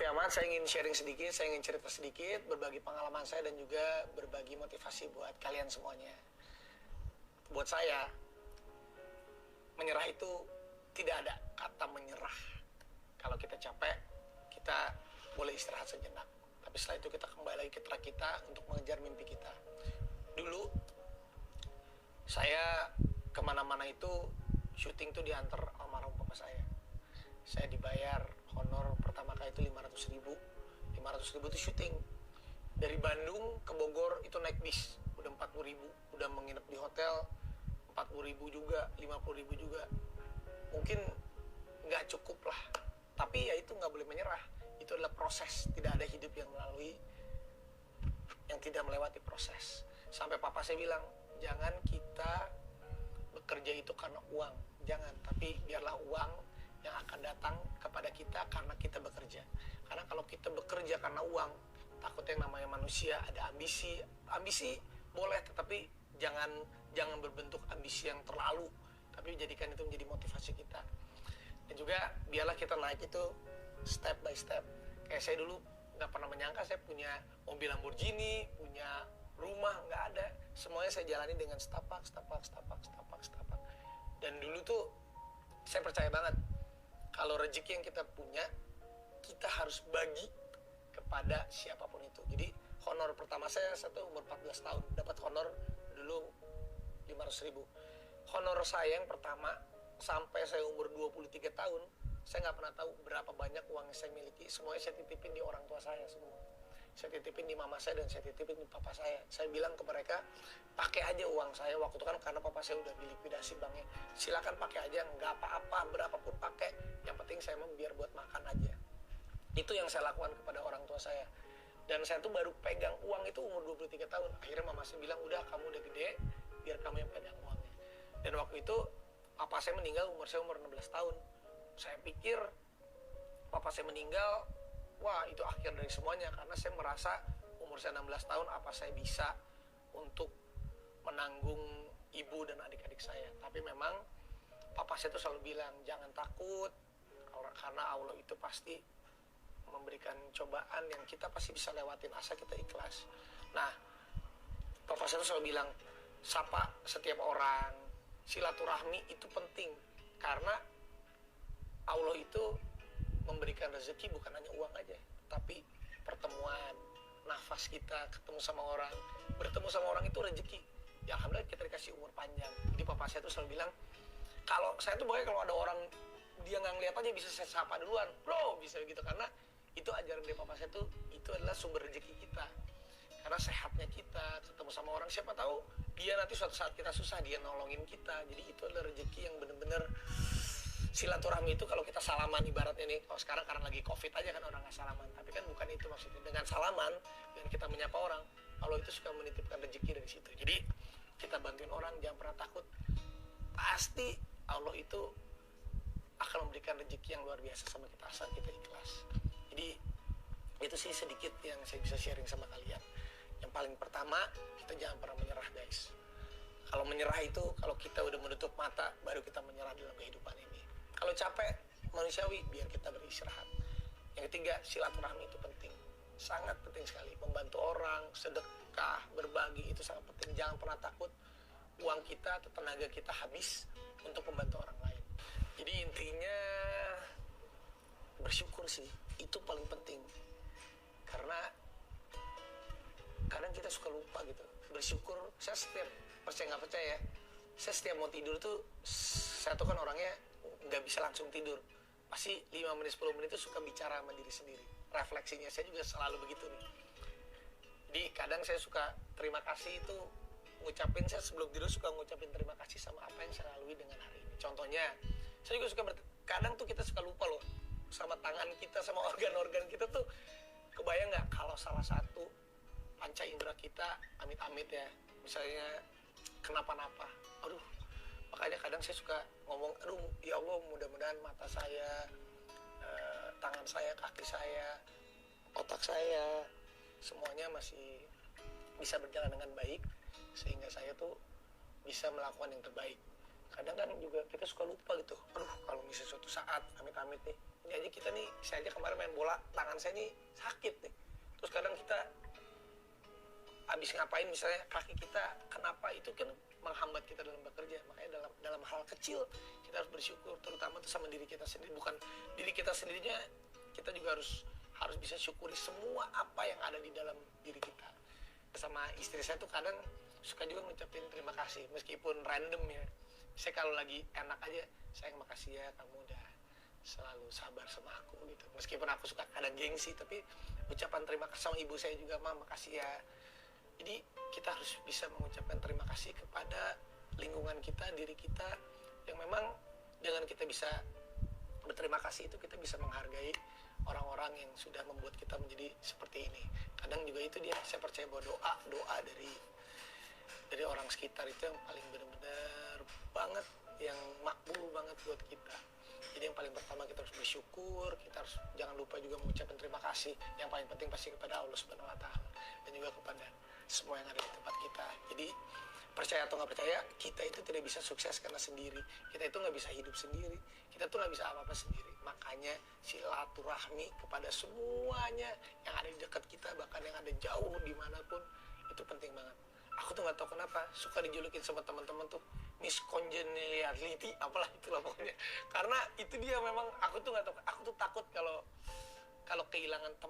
Raffi Ahmad, saya ingin sharing sedikit, saya ingin cerita sedikit, berbagi pengalaman saya dan juga berbagi motivasi buat kalian semuanya. Buat saya, menyerah itu tidak ada kata menyerah. Kalau kita capek, kita boleh istirahat sejenak. Tapi setelah itu kita kembali lagi ke track kita untuk mengejar mimpi kita. Dulu, saya kemana-mana itu syuting tuh diantar almarhum papa saya. Saya dibayar honor pertama kali itu 500.000. 500.000 itu syuting. Dari Bandung ke Bogor itu naik bis, udah 40.000. Udah menginap di hotel 40.000 juga, 50.000 juga. Mungkin nggak cukup lah. Tapi ya itu nggak boleh menyerah. Itu adalah proses. Tidak ada hidup yang tidak melewati proses. Sampai papa saya bilang, jangan kita bekerja itu karena uang. Jangan, tapi biarlah uang yang akan datang kepada kita karena kita bekerja. Karena kalau kita bekerja karena uang, takutnya yang namanya manusia ada ambisi. Ambisi boleh, tetapi jangan berbentuk ambisi yang terlalu, tapi jadikan itu menjadi motivasi kita. Dan juga biarlah kita naik itu step by step. Kayak saya dulu nggak pernah menyangka saya punya mobil Lamborghini, punya rumah, nggak ada. Semuanya saya jalani dengan setapak. Dan dulu tuh saya percaya banget, kalau rezeki yang kita punya, kita harus bagi kepada siapapun itu. Jadi honor pertama saya tuh umur 14 tahun, dapat honor dulu 500.000. Honor saya yang pertama sampai saya umur 23 tahun, saya nggak pernah tahu berapa banyak uang yang saya miliki. Semuanya saya titipin di orang tua saya semua. Saya titipin di mama saya dan saya titipin di papa saya. Saya bilang ke mereka, pakai aja uang saya. Waktu itu kan karena papa saya udah dilikuidasi banknya. Silakan pakai aja, nggak apa-apa, berapapun pakai. Yang penting saya mau biar buat makan aja. Itu yang saya lakukan kepada orang tua saya. Dan saya tuh baru pegang uang itu umur 23 tahun. Akhirnya mama saya bilang, udah kamu udah gede, biar kamu yang pegang uangnya. Dan waktu itu papa saya meninggal, saya umur 16 tahun. Saya pikir papa saya meninggal, wah itu akhir dari semuanya. Karena saya merasa umur saya 16 tahun, apa saya bisa untuk menanggung ibu dan adik-adik saya. Tapi memang papa saya tuh selalu bilang, jangan takut, karena Allah itu pasti memberikan cobaan yang kita pasti bisa lewatin, asal kita ikhlas. Nah, papa saya tuh selalu bilang, sapa setiap orang, silaturahmi itu penting. Karena Allah itu memberikan rezeki bukan hanya uang aja, tapi pertemuan, nafas kita, ketemu sama orang. Bertemu sama orang itu rezeki. Ya alhamdulillah kita dikasih umur panjang. Jadi papa saya tuh selalu bilang, kalau saya tuh pokoknya kalau ada orang dia nggak ngeliat aja bisa saya sapa duluan, bro, bisa gitu. Karena itu ajaran dari papa saya tuh, itu adalah sumber rezeki kita. Karena sehatnya kita, ketemu sama orang, siapa tahu dia nanti suatu saat kita susah, dia nolongin kita. Jadi itu adalah rezeki yang benar-benar. Silaturahmi itu kalau kita salaman, ibaratnya nih, kalau sekarang karena lagi covid aja kan orang nggak salaman, tapi kan bukan itu maksudnya. Dengan salaman, dengan kita menyapa orang, Allah itu suka menitipkan rezeki dari situ. Jadi kita bantuin orang, jangan pernah takut. Pasti Allah itu akan memberikan rezeki yang luar biasa sama kita asal kita ikhlas. Jadi itu sih sedikit yang saya bisa sharing sama kalian. Yang paling pertama, kita jangan pernah menyerah, guys. Kalau menyerah itu, kalau kita udah menutup mata, baru kita menyerah dalam kehidupan ini. Kalau capek, manusiawi, biar kita beristirahat. Yang ketiga, silaturahmi itu penting. Sangat penting sekali. Membantu orang, sedekah, berbagi, itu sangat penting. Jangan pernah takut uang kita atau tenaga kita habis untuk membantu orang lain. Jadi intinya, bersyukur sih. Itu paling penting. Karena kadang kita suka lupa gitu. Bersyukur, saya setiap, percaya nggak percaya, saya setiap mau tidur tuh, saya tuh kan orangnya nggak bisa langsung tidur. Pasti 5 menit, 10 menit itu suka bicara sama diri sendiri. Refleksinya saya juga selalu begitu nih. Jadi kadang saya suka terima kasih itu, ngucapin, saya sebelum tidur suka ngucapin terima kasih sama apa yang saya lalui dengan hari ini. Contohnya, saya juga suka kadang tuh kita suka lupa loh, sama tangan kita, sama organ-organ kita tuh, kebayang nggak kalau salah satu panca indera kita, amit-amit ya, misalnya kenapa-napa, aduh, makanya kadang saya suka ngomong, aduh ya Allah, mudah-mudahan mata saya, tangan saya, kaki saya, otak saya, semuanya masih bisa berjalan dengan baik, sehingga saya tuh bisa melakukan yang terbaik. Kadang kan juga kita suka lupa gitu, aduh kalau misalnya suatu saat amit-amit nih, ini ini aja kita nih, saya aja kemarin main bola, tangan saya nih sakit nih. Terus kadang kita habis ngapain misalnya kaki kita kenapa, itu kan menghambat kita dalam bekerja. Makanya dalam hal kecil kita harus bersyukur, terutama tuh sama diri kita sendiri. Bukan diri kita sendirinya, kita juga harus bisa syukuri semua apa yang ada di dalam diri kita. Sama istri saya tuh kadang suka juga ngucapin terima kasih meskipun random ya. Saya kalau lagi enak aja, sayang makasih ya kamu udah selalu sabar sama aku gitu. Meskipun aku suka kadang gengsi, tapi ucapan terima kasih sama ibu saya juga, "Ma, makasih ya." Jadi kita harus bisa mengucapkan terima kasih kepada lingkungan kita, diri kita, yang memang dengan kita bisa berterima kasih itu kita bisa menghargai orang-orang yang sudah membuat kita menjadi seperti ini. Kadang juga itu dia, saya percaya bahwa doa dari orang sekitar itu yang paling benar-benar banget, yang makbul banget buat kita. Jadi yang paling pertama kita harus bersyukur, kita harus jangan lupa juga mengucapkan terima kasih. Yang paling penting pasti kepada Allah Subhanahu wa taala dan juga kepada semua yang ada di tempat kita. Jadi percaya atau nggak percaya, kita itu tidak bisa sukses karena sendiri. Kita itu nggak bisa hidup sendiri. Kita tuh nggak bisa apa-apa sendiri. Makanya silaturahmi kepada semuanya yang ada di dekat kita, bahkan yang ada jauh dimanapun, itu penting banget. Aku tuh nggak tahu kenapa suka dijulukin sama teman-teman tuh Miss Congeniality, apalah itulah pokoknya. Karena itu dia, memang aku tuh nggak tahu, aku tuh takut kalau kehilangan teman